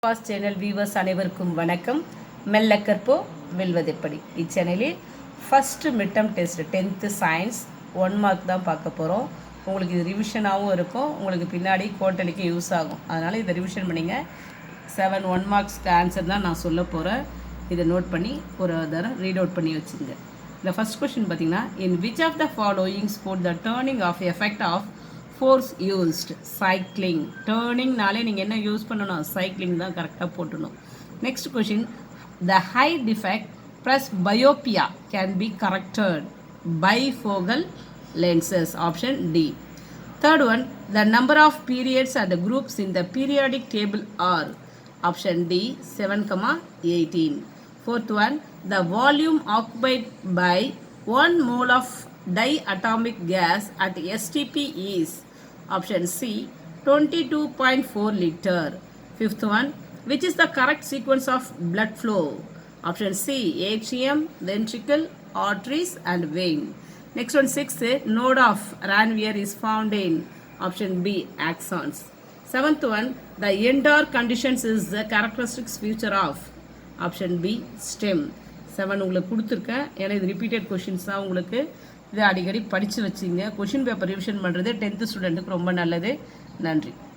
Pass channel viewers அனைவருக்கும் வணக்கம். மெல்ல கற்போம் வெல்வதெப்படி இச்சேனலில் first midterm test 10th science 1 mark தான் பார்க்க போகிறோம். உங்களுக்கு இது ரிவிஷனாகவும் இருக்கும், உங்களுக்கு பின்னாடி குவார்ட்டர்லிக்கு யூஸ் ஆகும். அதனால் இதை ரிவிஷன் பண்ணிங்க. 7 1 மார்க்ஸ்க்கு ஆன்சர் தான் நான் சொல்ல போகிறேன். இதை நோட் பண்ணி ஒரு தடவை ரீட் அவுட் பண்ணி வச்சுங்க. இந்த ஃபஸ்ட் கொஸ்டின் பார்த்தீங்கன்னா, in which of the followings for the turning of effect of force used cycling. டேர்னிங்னாலே நீங்கள் என்ன யூஸ் பண்ணணும், சைக்கிளிங் தான் கரெக்டாக போட்டணும். Next question, the high defect plus myopia can be corrected bifocal lenses, option D. Third one, the number of periods and groups in the periodic table are, option D 7,18. Fourth one, the volume occupied by 1 mole of diatomic gas at STP is, option C 22.4 liter. Fifth one, which is the correct sequence of blood flow, option C atrium, ventricle, arteries and vein. Next one, 6th, node of Ranvier is found in, option B axons. 7th one, the Endor conditions is the characteristics feature of, option B stem. 7 உங்களுக்கு கொடுத்துருக்கேன், ஏன்னா இது repeated questions தான். உங்களுக்கு இதை அடிக்கடி படித்து வச்சுங்க. கொஷின் பேப்பர் ரிவிஷன் பண்ணுறது 10th ஸ்டூடெண்ட்டுக்கு ரொம்ப நல்லது. நன்றி.